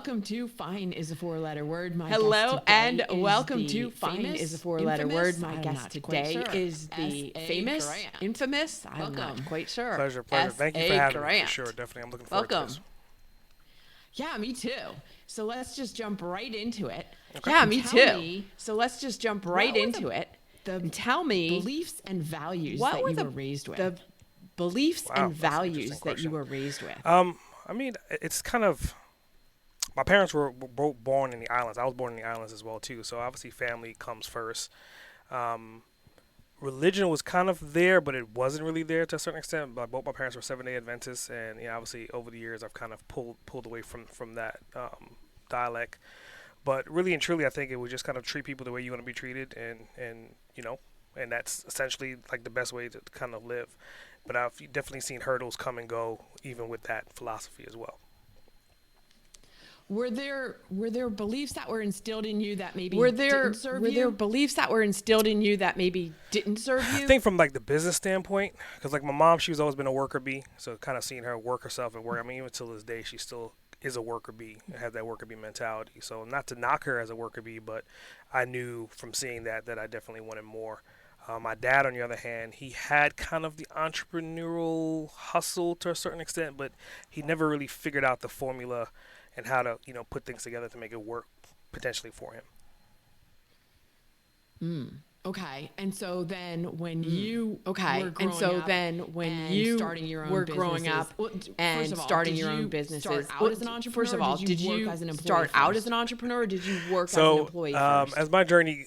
welcome to Fine is a Four-Letter Word. My Hello guest today and is welcome the to Fine famous, is a Four-Letter infamous, Word. My I'm guest not quite today sure, is the S.A. famous, Grant. infamous, I'm Welcome. not quite sure. Pleasure. Thank you for S.A. having me. Grant. For sure, definitely. I'm looking forward to Welcome. this. Yeah, me too. So let's just jump right into it. Okay. Yeah, And me tell too. me, So let's just jump right were into it. And tell me beliefs and values what that were you the were raised with. the beliefs Wow, and that's an values interesting that you question. were raised with. I mean, it's kind of. My parents were both born in the islands. I was born in the islands as well too. So obviously, family comes first. Religion was kind of there, but it wasn't really there to a certain extent. But both my parents were 7-day Adventists, and obviously over the years, I've kind of pulled away from that dialect. But really and truly, I think it would just kind of treat people the way you want to be treated, and and that's essentially like the best way to kind of live. But I've definitely seen hurdles come and go, even with that philosophy as well. Were there beliefs that were instilled in you that maybe Were didn't serve there you? beliefs that were instilled in you that maybe didn't serve I you? think from like the business standpoint, because like my mom, she's always been a worker bee, so kind of seeing her work herself at work. I mean, even till this day, she still is a worker bee, has that worker bee mentality. So not to knock her as a worker bee, but I knew from seeing that I definitely wanted more. My dad, on the other hand, he had kind of the entrepreneurial hustle to a certain extent, but he never really figured out the formula and how to put things together to make it work potentially for him. Okay, and so then when you were And growing so up then when and you starting your own were growing businesses- up well, and first of all, starting did your own you businesses, start out as an entrepreneur, first of or all, did you work as an employee start out first? as an entrepreneur, or did you work as an So, employee first? as my journey,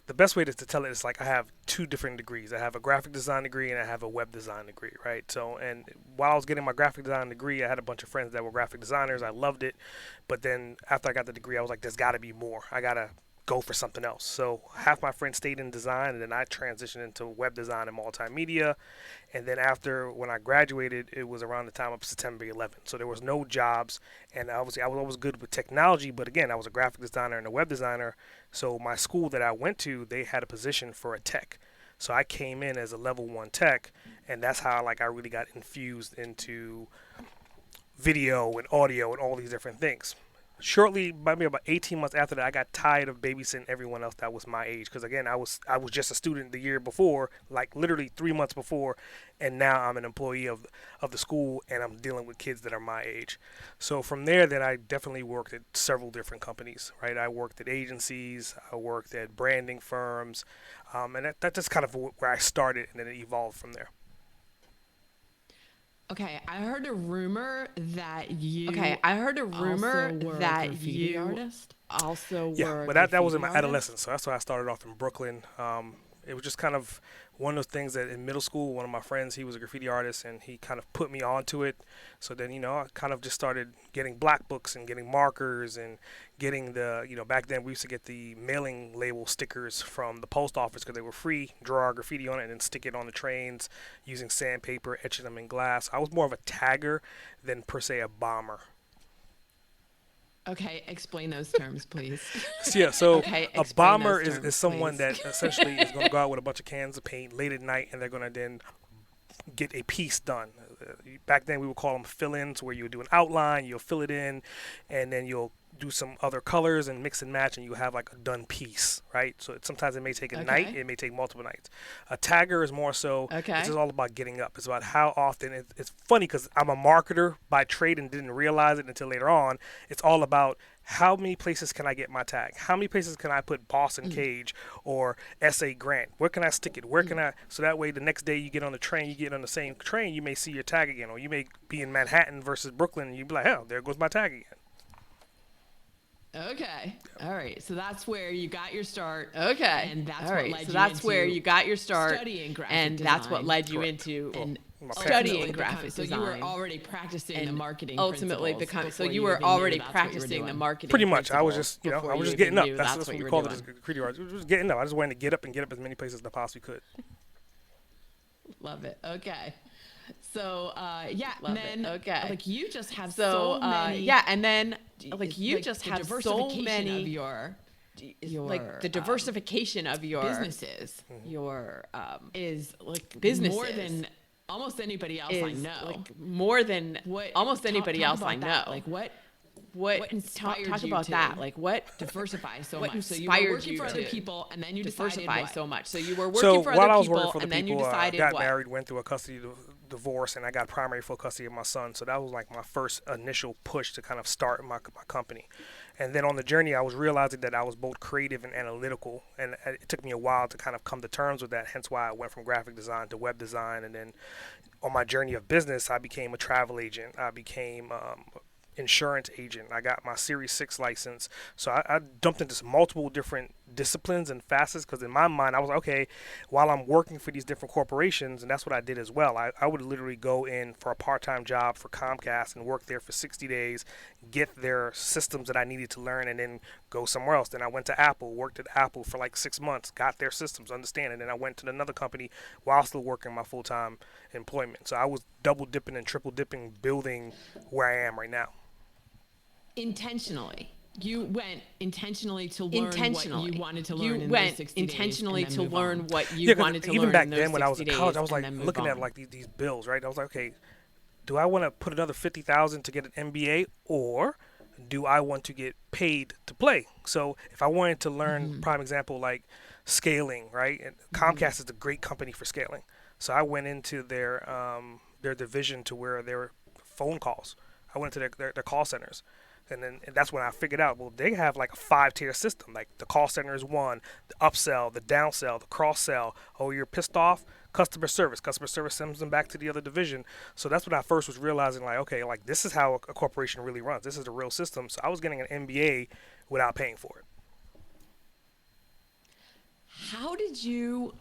the best way to tell it is like I have two different degrees. I have a graphic design degree and I have a web design degree, right? So, and while I was getting my graphic design degree, I had a bunch of friends that were graphic designers. I loved it. But then after I got the degree, I was like, there's got to be more. I got to go for something else. So half my friends stayed in design, and then I transitioned into web design and multimedia. And then after, when I graduated, it was around the time of September 11th. So there was no jobs, and obviously I was always good with technology, but again, I was a graphic designer and a web designer. So my school that I went to, they had a position for a tech. So I came in as a level 1 tech, and that's how I really got infused into video and audio and all these different things. Shortly, maybe about 18 months after that, I got tired of babysitting everyone else that was my age. Because again, I was just a student the year before, like literally 3 months before, and now I'm an employee of the school, and I'm dealing with kids that are my age. So from there, then I definitely worked at several different companies. Right, I worked at agencies, I worked at branding firms, and that's just kind of where I started, and then it evolved from there. Okay, I heard a rumor that you. Okay, I heard a rumor also were a that graffiti you artist. also were. Yeah, a but that was in my graffiti artist? adolescence. So that's why I started off in Brooklyn. It was just kind of one of those things that in middle school, one of my friends, he was a graffiti artist, and he kind of put me onto it. So then, I kind of just started getting black books and getting markers and getting the, back then we used to get the mailing label stickers from the post office because they were free, draw our graffiti on it and then stick it on the trains using sandpaper, etching them in glass. I was more of a tagger than per se a bomber. Okay, explain those terms, please. So Okay, a explain bomber those is terms, someone please. that essentially is going to go out with a bunch of cans of paint late at night, and they're going to then get a piece done. Back then we would call them fill-ins, where you would do an outline, you'll fill it in, and then you'll do some other colors and mix and match, and you have like a done piece, right? So sometimes it may take a night, it may take multiple nights. A tagger is more so, Okay. it's just all about getting up. It's about how often, it's funny because I'm a marketer by trade and didn't realize it until later on. It's all about how many places can I get my tag? How many places can I put Boss Uncaged or S.A. Grant? Where can I stick it? Where can I? So that way the next day you get on the train, you get on the same train, you may see your tag again. Or you may be in Manhattan versus Brooklyn, and you'd be like, hell, there goes my tag again. Okay, all right. So that's where you got your start. Okay. and that's All what right. led so you that's into where you got your start, studying graphic and design. that's what led you Correct. into And My studying ultimately graphic so design. you were already practicing the and marketing ultimately principles become. So before you were even knew already that's what you were practicing the doing. marketing. Pretty much. I was principles just, before I was you just getting even up. knew That's what what you we were called it doing. as graffiti art. It was just getting up. I just wanted to get up and get up as many places as I possibly could. Love it. Okay. So yeah, Love and then it. Okay. like you just have So many. yeah, and then like you like, just the have so diversification many of your like the diversification of your businesses your is like businesses. more than almost anybody else I is know. like more than What almost talk- anybody talk else I about that. know. Like what what inspired talk you about to that? Like what diversify so what much? So you were inspired working you for other to people, and then you diversify decided what? so much? So you were working So for while other I was people, working for the and then you people, decided got what? married, went through a custody divorce, and I got primary full custody of my son. So that was like my first initial push to kind of start my company. And then on the journey, I was realizing that I was both creative and analytical, and it took me a while to kind of come to terms with that. Hence why I went from graphic design to web design, and then on my journey of business, I became a travel agent. I became insurance agent. I got my Series 6 license. So I dumped into multiple different disciplines and facets because in my mind, I was like, okay, while I'm working for these different corporations, and that's what I did as well, I would literally go in for a part-time job for Comcast and work there for 60 days, get their systems that I needed to learn, and then go somewhere else. Then I went to Apple, worked at Apple for like 6 months, got their systems, understand, and then I went to another company while still working my full-time employment. So I was double dipping and triple dipping, building where I am right now. Intentionally. You went intentionally to learn Intentionally. what you wanted to learn You in went those 60 intentionally days to and then learn move on. what you Yeah, 'cause wanted to even learn back in those then when I was 60 in college, days I was and like then move looking at on. like these bills, right? I was like, okay, do I want to put another 50,000 to get an MBA, or do I want to get paid to play? So if I wanted to learn, prime example, like scaling, right? And Comcast is a great company for scaling. So I went into their division to where there were phone calls. I went to their call centers. And that's when I figured out, well, they have like a 5-tier system. Like the call center is one, the upsell, the downsell, the cross sell. Oh, you're pissed off? Customer service. Customer service sends them back to the other division. So that's when I first was realizing, like, okay, like this is how a corporation really runs. This is the real system. So I was getting an MBA without paying for it. How did you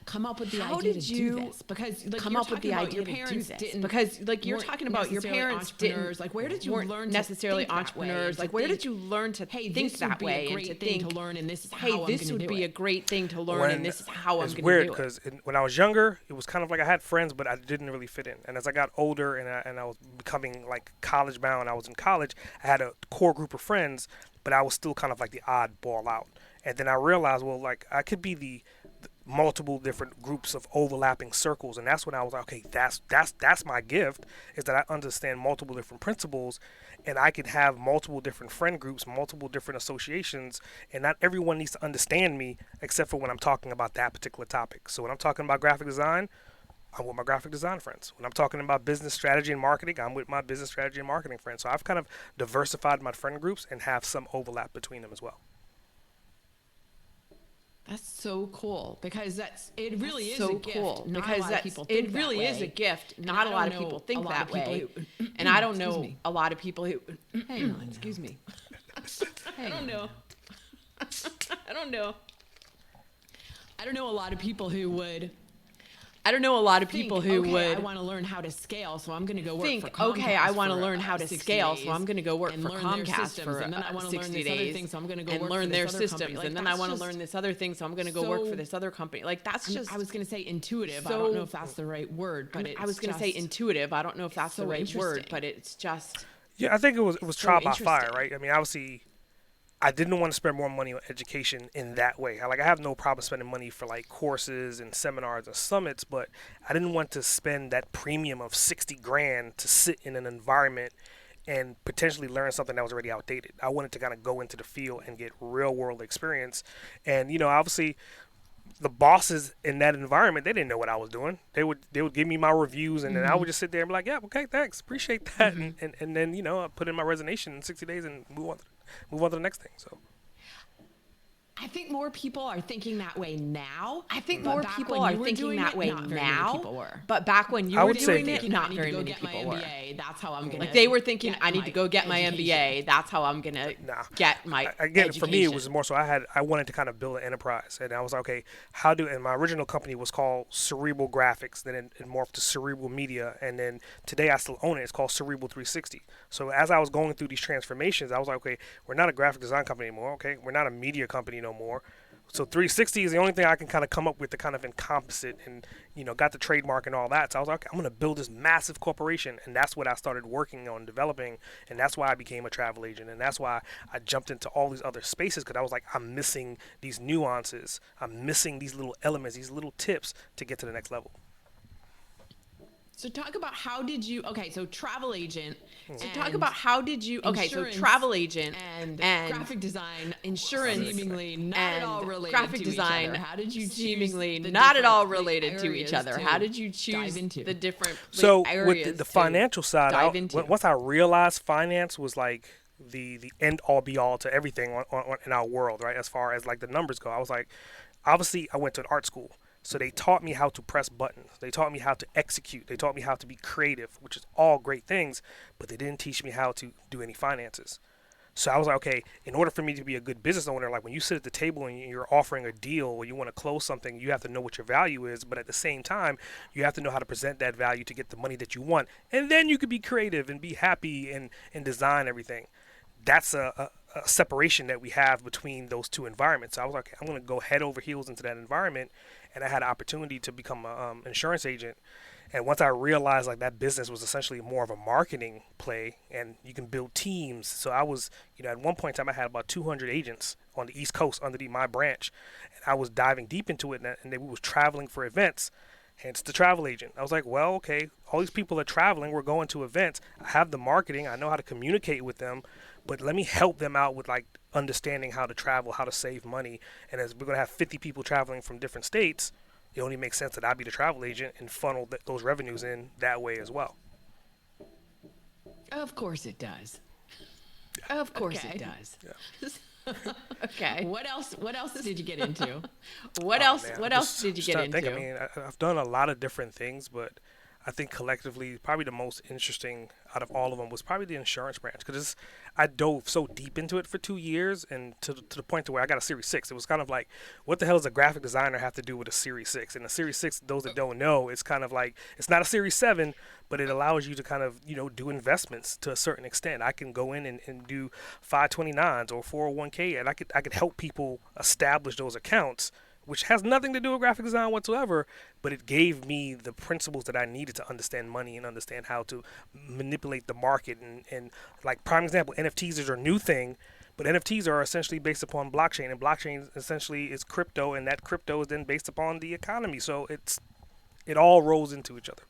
come up with the How idea did to you do this? Because like come you're up with the talking about idea your to do parents this? didn't- Because like you're weren't talking about your necessarily parents entrepreneurs. didn't Like where did you weren't learn necessarily to think that way and entrepreneurs? to Like where did think, you learn to hey, think this that would be way a and great to thing think, to learn, and this is hey, how I'm this going would to do be it. a great thing to learn, and this is how I'm It's going weird to do it. because when I was younger, it was kind of like I had friends, but I didn't really fit in. And as I got older and I was becoming like college bound, I was in college, I had a core group of friends, but I was still kind of like the oddball out. And then I realized, well, like I could be the multiple different groups of overlapping circles, and that's when I was like, okay, that's my gift, is that I understand multiple different principles, and I can have multiple different friend groups, multiple different associations, and not everyone needs to understand me except for when I'm talking about that particular topic. So when I'm talking about graphic design, I'm with my graphic design friends. When I'm talking about business strategy and marketing, I'm with my business strategy and marketing friends. So I've kind of diversified my friend groups and have some overlap between them as well. That's so cool because it really is so a gift. cool Not because a lot of people think it really that is a way. gift. And Not I a lot don't of people know think a lot that of people way, who- and I don't Excuse know me. a lot of people who. Hang on, excuse me. I don't know. I don't know. I don't know a lot of people who would I don't know a lot of think, people who okay, would I want to learn how to scale, so I'm going to go work think, for Comcast okay, I want to for, learn how to 60 scale, so days I'm going to go work and for learn their Comcast systems, for and then I want to learn 60 this other days thing, so I'm going to go and work learn for their this other systems, company. Like, and then I that's want to just learn this other thing, so I'm going to go work for so- this other company. Like that's just. I was going to say intuitive. I so- don't know if that's the right word, but I was going to say just intuitive. I don't know if that's the so right word, interesting. but it's just. Yeah, I think it was so trial by fire, interesting. right? I mean, obviously, I didn't want to spend more money on education in that way. I have no problem spending money for like courses and seminars and summits, but I didn't want to spend that premium of 60 grand to sit in an environment and potentially learn something that was already outdated. I wanted to kind of go into the field and get real world experience. And, obviously the bosses in that environment, they didn't know what I was doing. They would give me my reviews, and then I would just sit there and be like, yeah, okay, thanks, appreciate that. And then, I put in my resignation in 60 days and move on to the next thing. So I think more people are thinking that way now. I think but more back people when are you were thinking doing that it, way not very many now. people were. But back when you I were would say doing it, that. not I need very to go many get my people were. MBA. That's how I'm gonna. Like they were thinking, get I need my to go get my education. MBA. That's how I'm gonna Nah. get my again, for me, it education. was more so I wanted to kind of build an enterprise, and I was like, okay, and my original company was called Cerebral Graphics, then it morphed to Cerebral Media, and then today I still own it. It's called Cerebral 360. So as I was going through these transformations, I was like, okay, we're not a graphic design company anymore. Okay, we're not a media company no more. So 360 is the only thing I can kind of come up with to kind of encompass it, and got the trademark and all that. So I was like, okay, I'm going to build this massive corporation, and that's what I started working on developing, and that's why I became a travel agent, and that's why I jumped into all these other spaces, because I was like, I'm missing these nuances, I'm missing these little elements, these little tips to get to the next level. So talk about how did you, okay, so travel agent. So talk about how did you, okay, so travel agent and graphic design, insurance seemingly not and at all related graphic to design each other. How did you seemingly choose not at all related to each other? to How did you choose dive into? the different So areas with the to financial side, dive into? once I realized finance was like the end all be all to everything in our world, right? As far as like the numbers go, I was like, obviously I went to an art school. So they taught me how to press buttons. They taught me how to execute. They taught me how to be creative, which is all great things, but they didn't teach me how to do any finances. So I was like, okay, in order for me to be a good business owner, like when you sit at the table and you're offering a deal or you want to close something, you have to know what your value is. But at the same time, you have to know how to present that value to get the money that you want. And then you could be creative and be happy and design everything. That's a separation that we have between those two environments. So I was like, I'm going to go head over heels into that environment. And I had an opportunity to become an insurance agent. And once I realized like that business was essentially more of a marketing play and you can build teams. So I was, at one point in time I had about 200 agents on the East Coast underneath my branch. And I was diving deep into it and we was traveling for events, hence the travel agent. I was like, well, okay, all these people are traveling, we're going to events. I have the marketing, I know how to communicate with them, but let me help them out with like understanding how to travel, how to save money. And as we're going to have 50 people traveling from different states, it only makes sense that I be the travel agent and funnel those revenues in that way as well. Of course it does. Of course Okay. it does. Yeah. Okay. What else did you get into? What Oh, else? man, What I'm else just- did you just get trying to into? think. I mean, I've done a lot of different things, but I think collectively, probably the most interesting out of all of them was probably the insurance branch because I dove so deep into it for 2 years and to the point to where I got a Series 6. It was kind of like, what the hell does a graphic designer have to do with a Series 6? And a Series 6, those that don't know, it's kind of like, it's not a Series 7, but it allows you to kind of, do investments to a certain extent. I can go in and do 529s or 401k, and I could help people establish those accounts, which has nothing to do with graphic design whatsoever, but it gave me the principles that I needed to understand money and understand how to manipulate the market. And like prime example, NFTs are a new thing, but NFTs are essentially based upon blockchain, and blockchain essentially is crypto, and that crypto is then based upon the economy. So it all rolls into each other.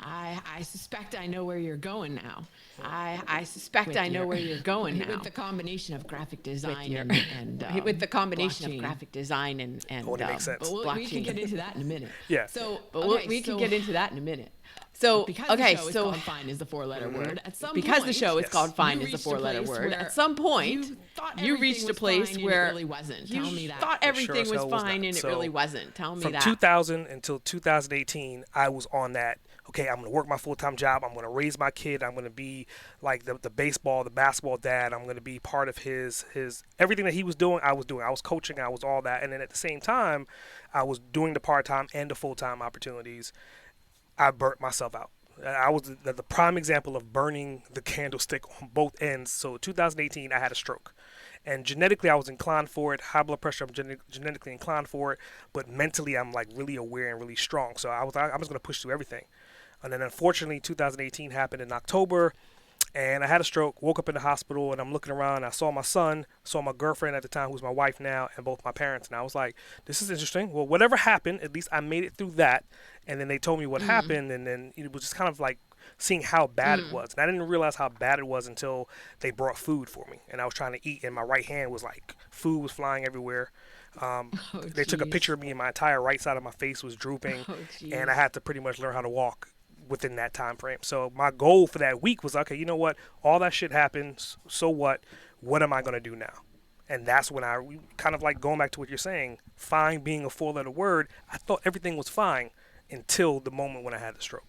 I suspect I know where you're going now. I suspect With I know your- where you're going now. With the combination of graphic design your- and with the combination blockchain. of graphic design and Oh, that makes sense. But we can blockchain. get into that in a minute. Yeah. So, But okay, we can so get into that in a minute. So because okay, the show is so called Fine is the four-letter word. At some because point, the show is Yes. called Fine you is the reached a four-letter place word. where At some point, you thought you everything reached a was place fine and where it really wasn't. you Tell me that. thought It sure everything as was hell was fine not. and it So, really wasn't. Tell me From that. 2000 until 2018, I was on that. Okay, I'm gonna work my full-time job. I'm gonna raise my kid. I'm gonna be like the baseball, the basketball dad. I'm gonna be part of his everything that he was doing. I was doing. I was coaching. I was all that. And then at the same time, I was doing the part-time and the full-time opportunities. I burnt myself out. I was the prime example of burning the candlestick on both ends. So 2018, I had a stroke. And genetically, I was inclined for it. High blood pressure, I'm genetically inclined for it. But mentally, I'm like really aware and really strong. So I'm just going to push through everything. And then unfortunately, 2018 happened in October. And I had a stroke, woke up in the hospital, and I'm looking around. I saw my son, saw my girlfriend at the time, who's my wife now, and both my parents. And I was like, this is interesting. Well, whatever happened, at least I made it through that. And then they told me what happened. And then it was just kind of like seeing how bad it was. And I didn't realize how bad it was until they brought food for me. And I was trying to eat, and my right hand was like, food was flying everywhere. They took a geez. picture of me, and my entire right side of my face was drooping. Oh, geez. And I had to pretty much learn how to walk within that time frame. So my goal for that week was, okay, you know what? All that shit happens. So what? What am I going to do now? And that's when I kind of like going back to what you're saying, fine being a four-letter word. I thought everything was fine until the moment when I had the stroke.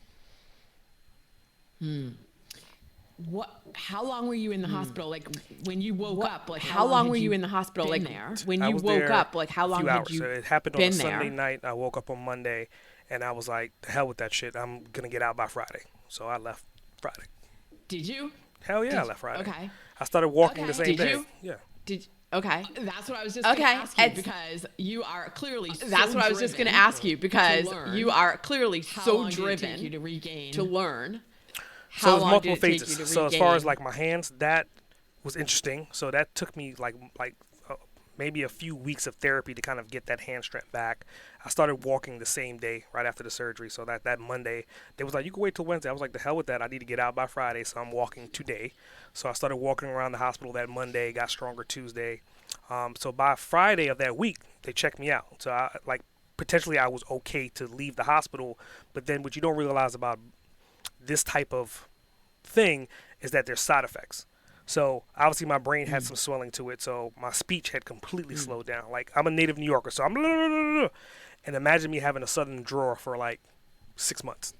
How long were you in the hospital? Like when you woke up, like how long had were you in the hospital? been Like there? when I you was woke there up, like how a long few had hours. you So it happened on a been Sunday there? night. I woke up on Monday, and I was like, the hell with that shit. I'm going to get out by Friday. So I left Friday. Did you? Hell yeah, I left Friday. Okay. I started walking the Okay. same Did day. you? Yeah. Did okay? That's what I was just Okay, going to ask you it's- because you are clearly That's so what I was just going to driven ask you because learn. you are clearly How so long did it driven take you to regain? to learn. So How it was long multiple did it take phases. you to So as far as regain? like my hands, that was interesting. So that took me like maybe a few weeks of therapy to kind of get that hand strength back. I started walking the same day right after the surgery. So that Monday, they was like, you can wait till Wednesday. I was like, the hell with that. I need to get out by Friday, so I'm walking today. So I started walking around the hospital that Monday, got stronger Tuesday. So by Friday of that week, they checked me out. So potentially I was okay to leave the hospital. But then what you don't realize about this type of thing is that there's side effects. So obviously my brain had some swelling to it, so my speech had completely slowed down. Like, I'm a native New Yorker, so I'm and imagine me having a sudden drawer for like 6 months.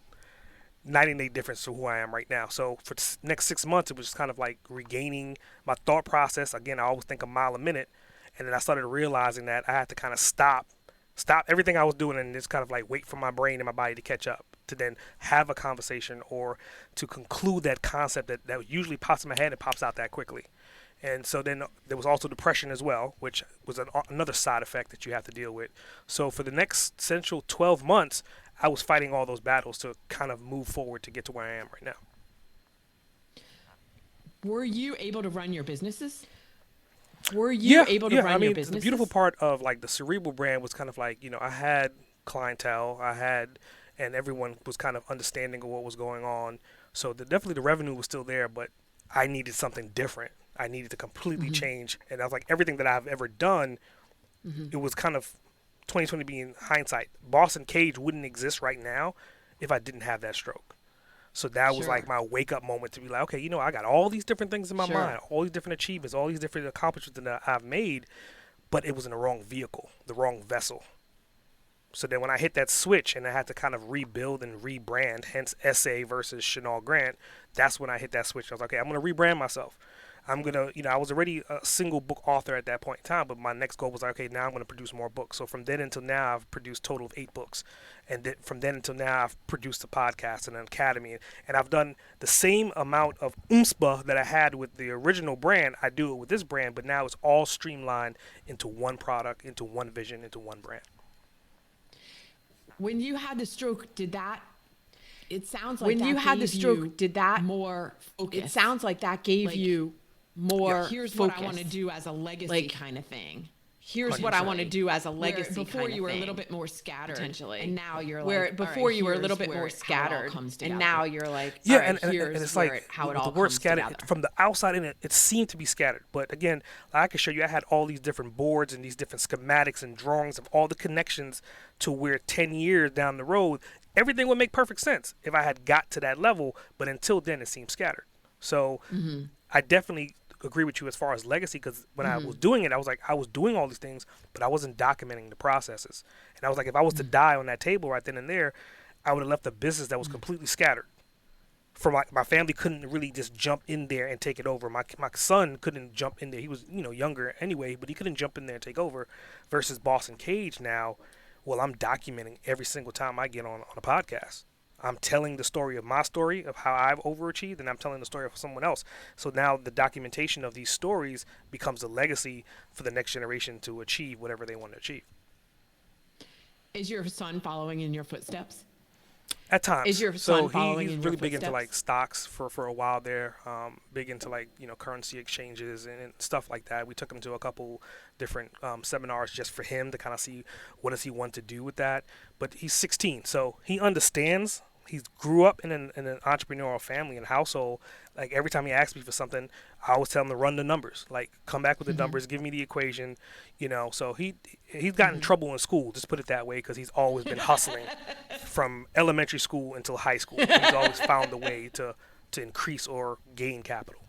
Night and day difference to who I am right now. So for the next 6 months, it was just kind of like regaining my thought process. Again, I always think a mile a minute, and then I started realizing that I had to kind of stop everything I was doing and just kind of like wait for my brain and my body to catch up to then have a conversation or to conclude that concept that usually pops in my head and pops out that quickly. And so then there was also depression as well, which was another side effect that you have to deal with. So for the next essential 12 months, I was fighting all those battles to kind of move forward to get to where I am right now. Were you able to run your businesses? Were you able to run your businesses? The beautiful part of like the Cerebral brand was kind of like, I had clientele, and everyone was kind of understanding of what was going on. So definitely the revenue was still there, but I needed something different. I needed to completely change. And I was like, everything that I've ever done, it was kind of 2020 being hindsight. Boss Uncaged wouldn't exist right now if I didn't have that stroke. So that was like my wake up moment to be like, okay, I got all these different things in my mind, all these different achievements, all these different accomplishments that I've made, but it was in the wrong vehicle, the wrong vessel. So then when I hit that switch and I had to kind of rebuild and rebrand, hence SA versus Chanel Grant, that's when I hit that switch. I was like, okay, I'm going to rebrand myself. I'm going to, I was already a single book author at that point in time, but my next goal was like, okay, now I'm going to produce more books. So from then until now, I've produced a total of 8 books. And then from then until now, I've produced a podcast and an academy. And I've done the same amount of oomspa that I had with the original brand. I do it with this brand, but now it's all streamlined into one product, into one vision, into one brand. When you had the stroke, it sounds like when you had the stroke, did that more focus? It sounds like that gave you more here's focus. what I want to do as a legacy kind of thing. Here's 100%. What I want to do as a legacy Where before kind of you were thing, a little bit more scattered, potentially, and now you're where like, before you were a little bit more scattered, and now you're like, and it's like how it the all word comes scattered together. from the outside in, it seemed to be scattered, but again, I can show you I had all these different boards and these different schematics and drawings of all the connections to where 10 years down the road everything would make perfect sense if I had got to that level, but until then it seemed scattered. So I definitely agree with you as far as legacy, because when I was doing it, I was like, I was doing all these things, but I wasn't documenting the processes. And I was like, if I was to die on that table right then and there, I would have left a business that was completely scattered. For my family couldn't really just jump in there and take it over. My son couldn't jump in there. He was younger anyway, but he couldn't jump in there and take over. Versus Boss Uncaged now, well, I'm documenting every single time I get on a podcast. I'm telling the story of my story of how I've overachieved, and I'm telling the story of someone else. So now the documentation of these stories becomes a legacy for the next generation to achieve whatever they want to achieve. Is your son following in your footsteps? At times. Is your son following he's in really your big into footsteps? like stocks for a while there. Big into like currency exchanges and stuff like that. We took him to a couple different seminars just for him to kind of see what does he want to do with that. But he's 16, so he understands. He grew up in an entrepreneurial family and household. Like every time he asks me for something, I always tell him to run the numbers. Like come back with the numbers, give me the equation. So he's gotten in trouble in school. Just put it that way, because he's always been hustling from elementary school until high school. He's always found a way to increase or gain capital.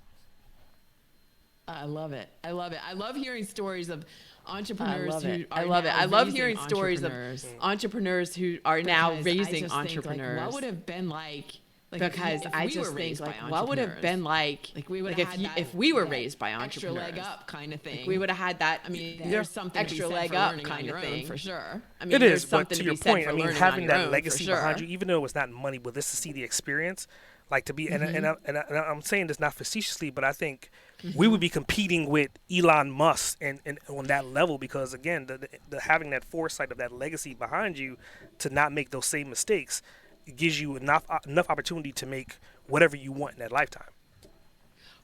I love it. I love hearing stories of entrepreneurs I love hearing stories of entrepreneurs who are now raising entrepreneurs. What would have been like because I just think what would have been like we would have if we were raised by extra entrepreneurs, leg up kind of thing. Like we would have had that. I mean, there's something extra to be said leg for up learning kind on your of own, thing for sure. I mean, it is, but something to to your be said point, for I mean, learning having on your that own, legacy for behind sure. you, even though it's not money, but just to see the experience, like to be, and I'm saying this not facetiously, but I think we would be competing with Elon Musk and on that level, because again, the having that foresight of that legacy behind you to not make those same mistakes, it gives you enough opportunity to make whatever you want in that lifetime.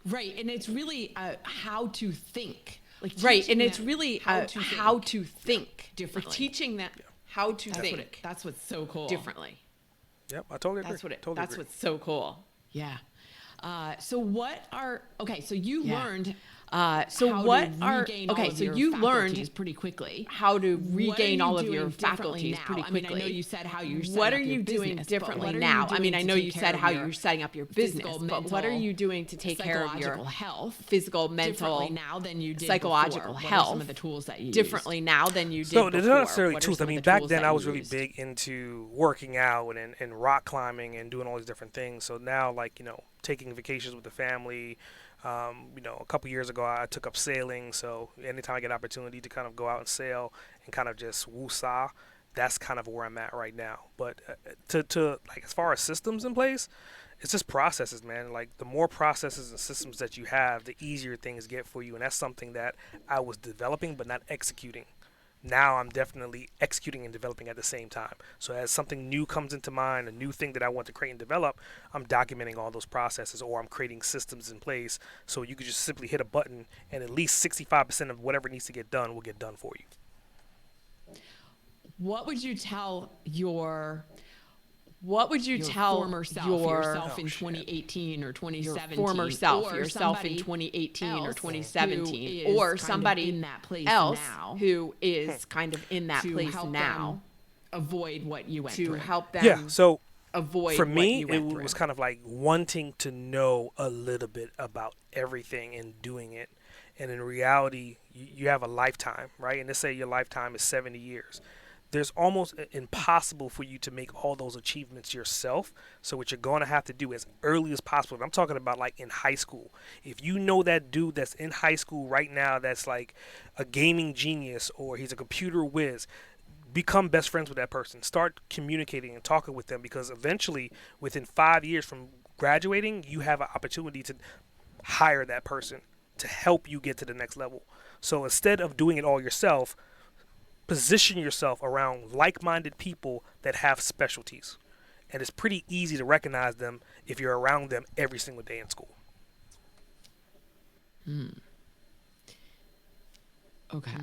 Right, and it's really how to think Like right. And it's them really how to think differently. Like teaching them how to think. That's what's so cool. Differently. Yep, I totally agree. That's what's so cool. Yeah. So what are so you learned so you learned pretty quickly how to regain all of your faculties pretty quickly. I mean, I know you said how you're what are you doing differently now? I mean, I know you said how you're setting up your business, but what are you doing to take care of your health, physical, mental, now than you did psychological before? health? What are some of the tools that you differently now than you did so before? they're not necessarily tools. I mean, back then I was really used? big into working out and rock climbing and doing all these different things. So now, like, taking vacations with the family. A couple years ago, I took up sailing. So anytime I get opportunity to kind of go out and sail and kind of just woo-saw, that's kind of where I'm at right now. But to like, as far as systems in place, it's just processes, man. Like, the more processes and systems that you have, the easier things get for you. And that's something that I was developing but not executing. Now I'm definitely executing and developing at the same time. So as something new comes into mind, a new thing that I want to create and develop, I'm documenting all those processes, or I'm creating systems in place so you could just simply hit a button and at least 65% of whatever needs to get done will get done for you. What would you tell your former self, yourself in 2018 or 2017, your former self, or yourself in 2018 or 2017, or somebody in that place else now, who is kind of in that place now, avoid what you went to through. help them Yeah, so avoid for what me, you it went through. was kind of like wanting to know a little bit about everything and doing it. And in reality, you have a lifetime, right? And let's say your lifetime is 70 years. There's almost impossible for you to make all those achievements yourself. So what you're going to have to do as early as possible, and I'm talking about like in high school. If you know that dude that's in high school right now that's like a gaming genius or he's a computer whiz, become best friends with that person. Start communicating and talking with them, because eventually, within 5 years from graduating, you have an opportunity to hire that person to help you get to the next level. So instead of doing it all yourself, position yourself around like-minded people that have specialties. And it's pretty easy to recognize them if you're around them every single day in school. Okay.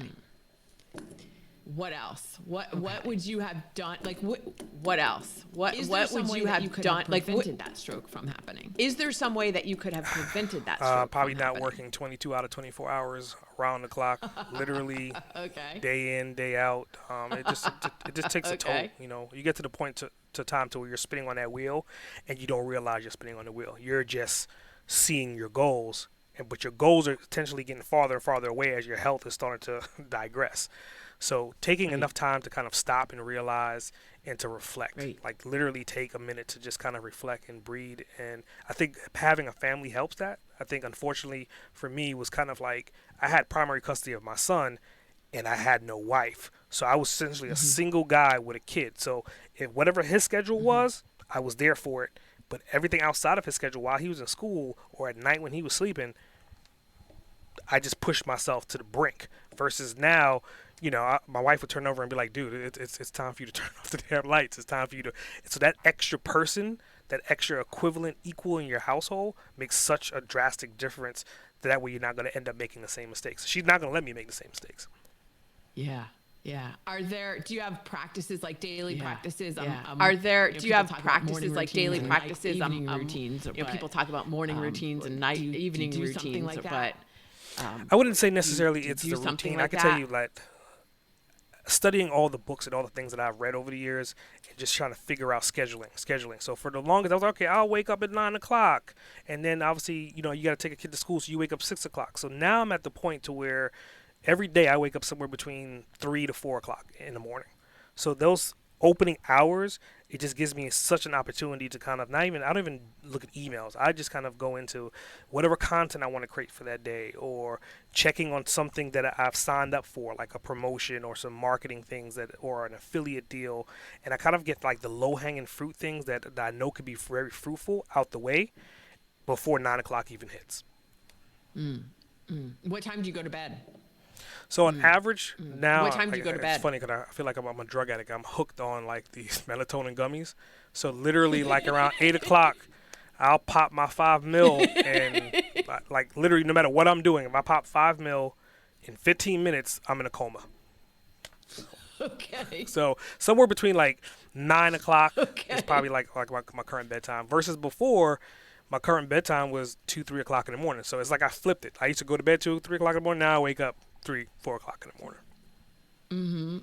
What else? What would you have done? Like, what else? What would you have done? Like, prevented that stroke from happening? Is there some way that you could have prevented that stroke probably from not happening? working 22 out of 24 hours around the clock, literally day in, day out. It just takes a toll. You get to the point to time to where you're spinning on that wheel and you don't realize you're spinning on the wheel. You're just seeing your goals, but your goals are potentially getting farther and farther away as your health is starting to digress. So taking enough time to kind of stop and realize and to reflect, like literally take a minute to just kind of reflect and breathe. And I think having a family helps that. I think unfortunately for me was kind of like I had primary custody of my son and I had no wife. So I was essentially a single guy with a kid. So if whatever his schedule was, I was there for it. But everything outside of his schedule while he was in school or at night when he was sleeping, I just pushed myself to the brink. Versus now, my wife would turn over and be like, dude, it's time for you to turn off the damn lights. It's time for you to. So that extra person, that extra equivalent, equal in your household makes such a drastic difference that way you're not going to end up making the same mistakes. She's not going to let me make the same mistakes. Yeah. Yeah. Do you have practices like daily practices? Do you have practices like daily practices? Evening routines. People talk about morning routines and evening routines, like but I wouldn't say necessarily it's the routine. Like I can tell you, like, studying all the books and all the things that I've read over the years and just trying to figure out scheduling. So for the longest, I was like, okay, I'll wake up at 9 o'clock. And then obviously, you got to take a kid to school, so you wake up 6 o'clock. So now I'm at the point to where every day I wake up somewhere between 3 to 4 o'clock in the morning. So those opening hours, it just gives me such an opportunity to kind of I don't even look at emails. I just kind of go into whatever content I want to create for that day, or checking on something that I've signed up for, like a promotion or some marketing things or an affiliate deal. And I kind of get like the low hanging fruit things that I know could be very fruitful out the way before 9 o'clock even hits. What time do you go to bed? So on average now, what time do you go to bed? It's funny because I feel like I'm a drug addict. I'm hooked on like these melatonin gummies. So literally like around 8 o'clock, I'll pop my 5 mil and like literally no matter what I'm doing, if I pop 5 mil, in 15 minutes, I'm in a coma. Okay. So somewhere between like 9 o'clock Okay. is probably like my current bedtime. Versus before, my current bedtime was 2, 3 o'clock in the morning. So it's like I flipped it. I used to go to bed 2, 3 o'clock in the morning. Now I wake up 3, 4 o'clock in the morning.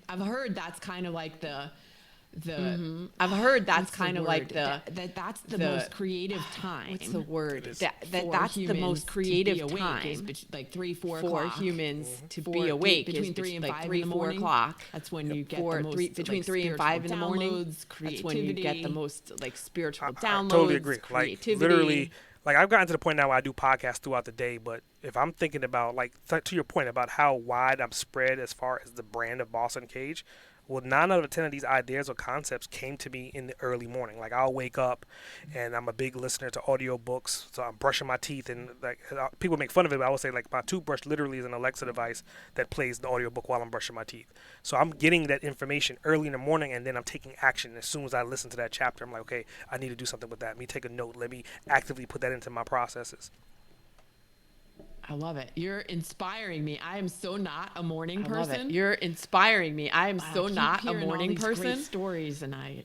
I've heard that's kind of like I've heard that's what's kind the of like word? That's the most creative time. What's the word? is. That's the most creative time is like 3, 4 for o'clock. humans to For be awake. between is 3 and like 5 3, in the 4 morning. o'clock. That's when you get For the most between like, 3 and 5 in the morning. downloads, That's when you get the creativity. most like spiritual I downloads. totally agree. Creativity. Like literally, like I've gotten to the point now where I do podcasts throughout the day. But if I'm thinking about like to your point about how wide I'm spread as far as the brand of Boss Uncaged, well, 9 out of 10 of these ideas or concepts came to me in the early morning. Like I'll wake up, and I'm a big listener to audiobooks, so I'm brushing my teeth, and like people make fun of it, but I would say like my toothbrush literally is an Alexa device that plays the audiobook while I'm brushing my teeth. So I'm getting that information early in the morning, and then I'm taking action as soon as I listen to that chapter. I'm like, okay, I need to do something with that. Let me take a note. Let me actively put that into my processes. I love it. You're inspiring me. I am so not a morning I love person. it. You're inspiring me. I am so keep not a hearing all morning these person. Great stories, and I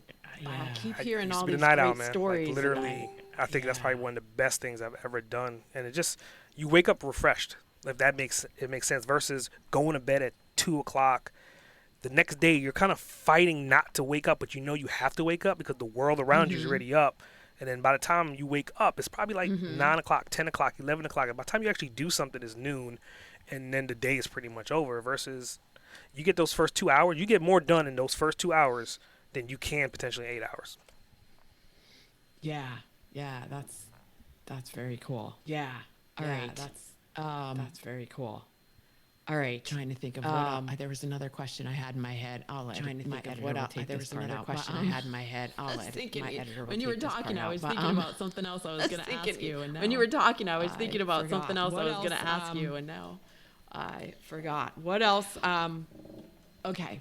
keep I hearing used all to be these the night great owl, man. stories. Like literally, I think that's probably one of the best things I've ever done. And it just, you wake up refreshed, if that makes sense. Versus going to bed at 2 o'clock. The next day, you're kind of fighting not to wake up, but you know you have to wake up because the world around you is already up. And then by the time you wake up, it's probably like 9 o'clock, 10 o'clock, 11 o'clock. And by the time you actually do something, it's noon. And then the day is pretty much over. Versus you get those first 2 hours, you get more done in those first 2 hours than you can potentially 8 hours. yeah, that's very cool. Yeah. All right. That's very cool. All right. Trying to think of what there was another question I had in my head. Trying to think of what there was another question I had in my head. I was thinking when you were talking, I was thinking about something else I was going to ask you. And when you were talking, I was I thinking about forgot. something else I What was going to else, ask you, and now I forgot. What else? Okay.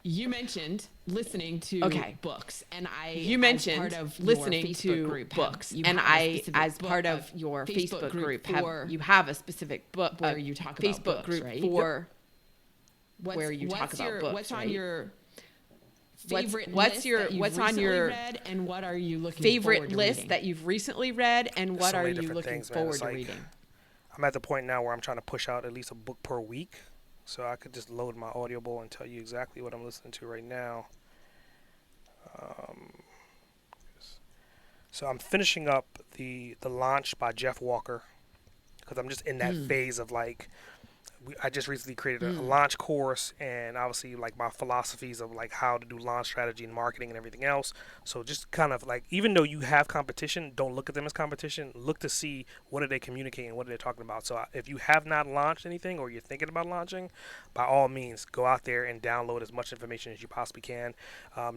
You mentioned listening to books, and you mentioned part of listening to group, books, and I, as part of your Facebook group, have a specific book where you talk about Facebook books, group right? for where you talk about books. What's right? on your favorite what's on your read, and what are you looking favorite forward to list reading? that you've recently read, and what So are many you different looking things, man. forward It's to like, reading? I'm at the point now where I'm trying to push out at least a book per week. So I could just load my Audible and tell you exactly what I'm listening to right now. So I'm finishing up the Launch by Jeff Walker because I'm just in that phase of like, I just recently created a launch course, and obviously like my philosophies of like how to do launch strategy and marketing and everything else. So just kind of like, even though you have competition, don't look at them as competition. Look to see what are they communicating, what are they talking about. So if you have not launched anything or you're thinking about launching, by all means go out there and download as much information as you possibly can.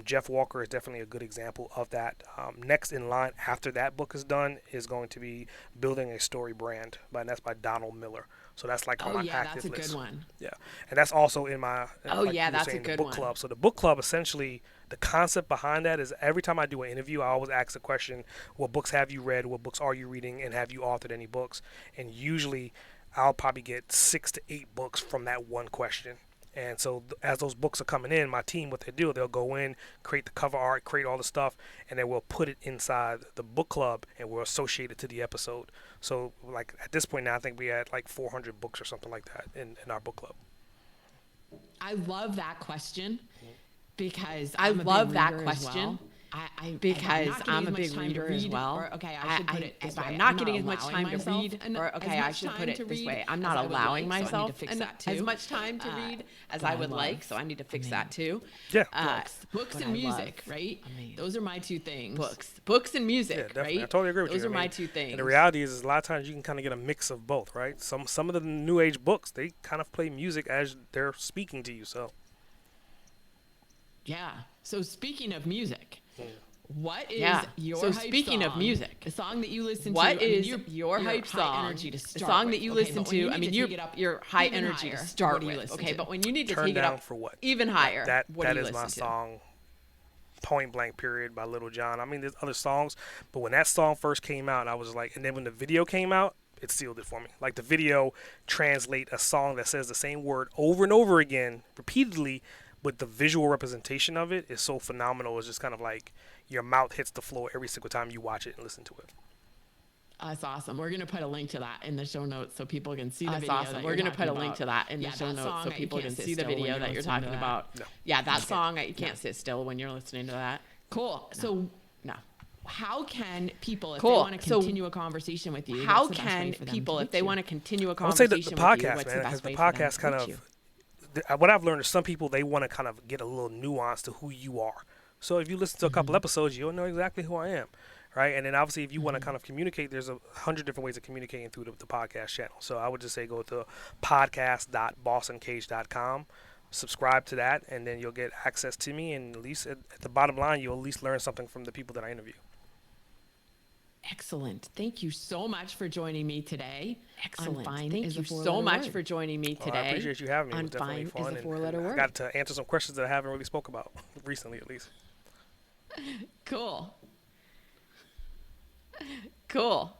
Jeff Walker is definitely a good example of that. Next in line after that book is done is going to be Building a Story Brand, and that's by Donald Miller. So that's like on my active list. That's a good one. Yeah, and that's also in my that's a the good book one. club. So the book club, essentially, the concept behind that is every time I do an interview, I always ask the question: what books have you read? What books are you reading? And have you authored any books? And usually, I'll probably get 6 to 8 books from that one question. And so as those books are coming in, my team, what they do, they'll go in, create the cover art, create all the stuff, and then we'll put it inside the book club, and we'll associate it to the episode. So like at this point now, I think we had like 400 books or something like that in our book club. I love that question because I I'm a love big that reader question. Because I'm a big reader as well. Or, okay, I should put it this if way. I'm not getting as much time to read, or okay, I much should time put it to this read way. I'm as not I would allowing like, so I need to myself fix that as too. much time to read as but I I would love- like, so I need to fix that too. Yeah. Books but and I music, love- right? Those are my two things. Books and Yeah, music, definitely. right? I totally agree with you. Those are I my mean, two things. And the reality is a lot of times you can kind of get a mix of both, right? Some of the new age books, they kind of play music as they're speaking to you. So Yeah. So speaking of music, what is your So hype speaking of song? music, the song that you listen to? What I mean, is you're your hype high song? energy to The start song with. that you Okay, listen but when you to. I need mean, to take it up you're high even energy higher, to start what do you with. listen Okay, to? but when you need to Turn take it Down up for What? even higher, what that do you is my listen to? song. Point Blank Period by Little John. I mean, there's other songs, but when that song first came out, I was like, and then when the video came out, it sealed it for me. Like the video translate a song that says the same word over and over again repeatedly, but the visual representation of it is so phenomenal. It's just kind of like your mouth hits the floor every single time you watch it and listen to it. That's awesome. We're going to put a link to that in the show notes so people can see the That's video. awesome. We're going to put a link to that in the show notes so people can see the video that you're talking about. No. Yeah, that song, you can't sit still when you're listening to that. Cool. So No. how can people, if Cool. they want to So continue a conversation with you, How what's the best way can for them people, to if they reach you? want to continue a I would say conversation the with you, podcast, what's man, the because best the way for them podcast to kind reach of, you? what I've learned is some people, they want to kind of get a little nuance to who you are. So if you listen to a couple episodes, you'll know exactly who I am, right? And then obviously if you want to kind of communicate, there's 100 different ways of communicating through the podcast channel. So I would just say go to podcast.bossuncaged.com, subscribe to that, and then you'll get access to me. And at least at the bottom line, you'll at least learn something from the people that I interview. Excellent. Thank you so much for joining me today. Excellent. Unfine Thank is a you so four-letter much word. for joining me today. I appreciate you having me. It was definitely Unfine fun. is a four-letter and word. I got to answer some questions that I haven't really spoke about recently, at least. Cool. Cool.